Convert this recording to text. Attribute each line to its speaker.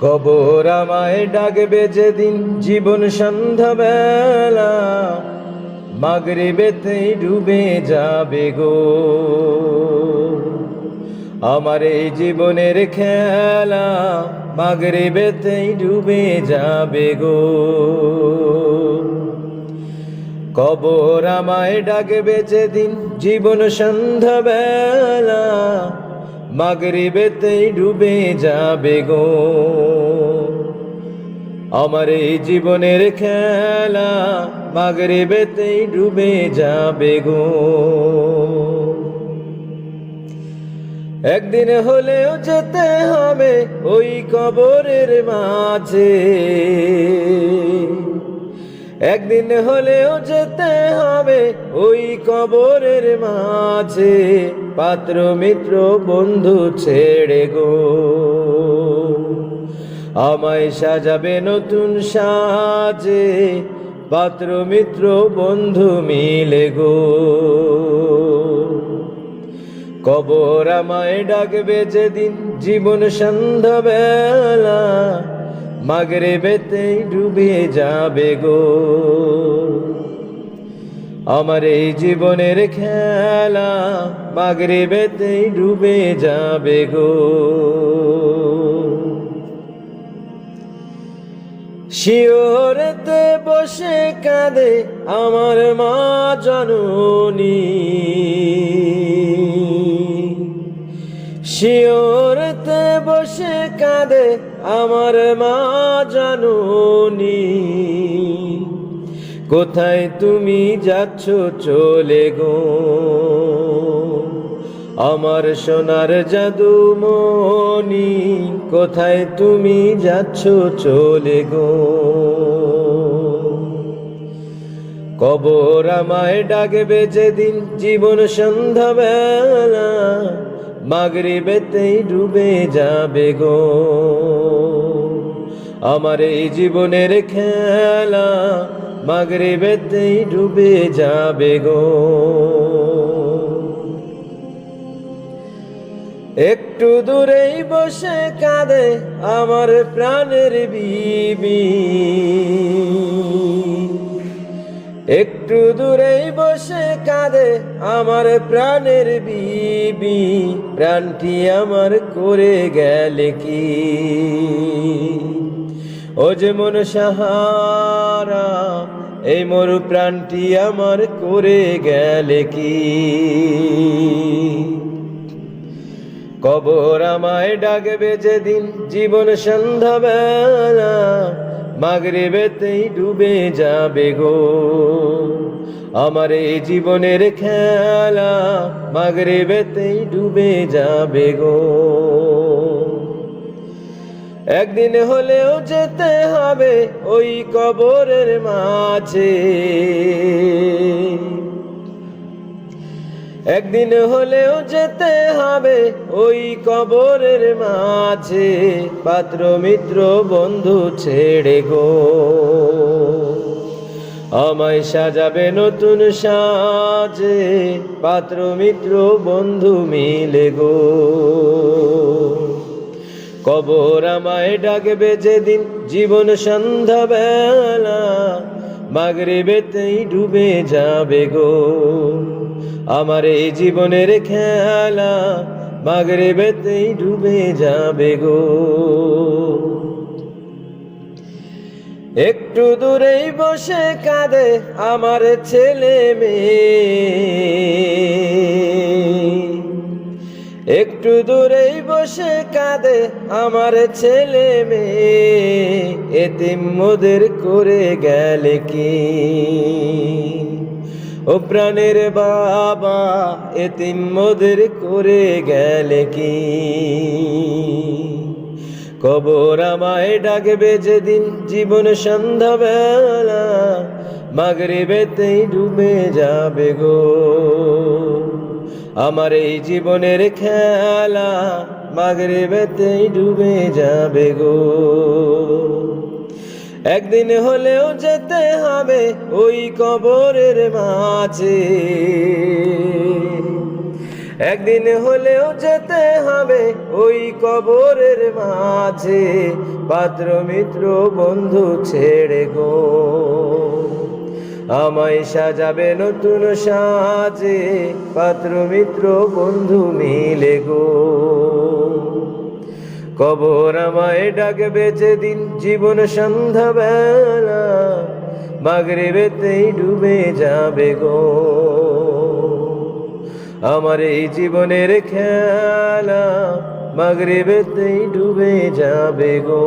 Speaker 1: কবর আমায় ডাকবে যেদিন জীবন সন্ধ্যাবেলা, মাগরিবেতেই ডুবে যাবে গো আমার এই জীবনের খেলা, মাগরিবেতেই ডুবে যাবে গো। কবর আমায় ডাকবে যেদিন জীবন সন্ধ্যাবেলা, মাগরিবেতেই ডুবে যাবে গো আমার এই জীবনের খেলা, মাগরিবেতেই ডুবে যাবে গো। একদিন হলেও যেতে হবে ওই কবরের মাঝে, একদিন হলেও যেতে হবে ওই কবরের মাঝে, পাত্র মিত্র বন্ধু ছেড়ে গো আমায় সাজাবে নতুন সাজে, পাত্র মিত্র বন্ধু মিলে গো। কবর আমায় ডাকবে যেদিন জীবন সন্ধ্যাবেলা, মাগরিবেতেই ডুবে যাবে গো আমার এই জীবনের খেলা, মাগরিবেতেই ডুবে যাবে গো। শিওরেতে বসে কাঁদে আমার মা জননী, শিওরেতে বসে কাঁদে আমার মা জননী, কোথায় তুমি যাচ্ছ চলে গো আমার সোনার জাদুমণি, কোথায় তুমি যাচ্ছ চলে গো। কবর আমায় ডাকবে যেদিন জীবন সন্ধ্যাবেলা, মাগরিবেতেই ডুবে যাবে গো আমার এই জীবনের খেলা, মাগরিবেতেই ডুবে যাবে গো। একটু দূরেই বসে কাঁদে আমার প্রাণের বিবি, একটু দূরেই বসে কাঁদে আমার প্রাণের বিবি, প্রাণটি আমার করে গেলে কি ও যে মন সাহারা, এই মোর প্রাণটি আমার করে গেলে কি। কবর আমায় ডাকবে যেদিন জীবন সন্ধ্যাবেলা, মাগরিবেতেই ডুবে যাবে গো আমার এই জীবনের খেলা, মাগরিবেতেই ডুবে যাবে গো। একদিন হলেও যেতে হবে ওই কবরের মাঝে, একদিন হলেও যেতে হবে ওই কবরের মাঝে, পাত্র মিত্র বন্ধু ছেড়ে গো আমায় সাজাবে নতুন সাজে, পাত্র মিত্র বন্ধু মিলে গো। কবর আমায় ডাকবে যেদিন জীবন সন্ধ্যাবেলা, মাগরিবেতেই ডুবে যাবে গো আমার এই জীবনের খেলা, মাগরিবেতেই ডুবে যাবে গো। একটু দূরেই বসে কাঁদে আমার ছেলে মেয়ে, একটু দূরেই বসে কাঁদে আমার ছেলে মেয়ে, এতিম মোদের করে গেলে কি ও প্রাণের বাবা, এতিম মোদের করে গেলে কি। কবর আমায় ডাকবে যেদিন জীবন সন্ধ্যাবেলা, মাগরিবেতেই ডুবে যাবে গো আমার এই জীবনের খেলা, মাগরিবেতেই ডুবে যাবে গো। একদিন হলেও যেতে হবে ওই কবরের মাঝে, একদিন হলেও যেতে হবে ওই কবরের মাঝে, পাত্র মিত্র বন্ধু ছেড়ে গো। আমায় সাজাবে নতুন সাজে, পাত্র মিত্র বন্ধু মিলে গো। কবর আমায় ডাকবে যেদিন জীবন সন্ধ্যা বেলা, মাগরিবেতেই ডুবে যাবে গো। আমার এই জীবনের খেলা মাগরিবেতেই ডুবে যাবে গো।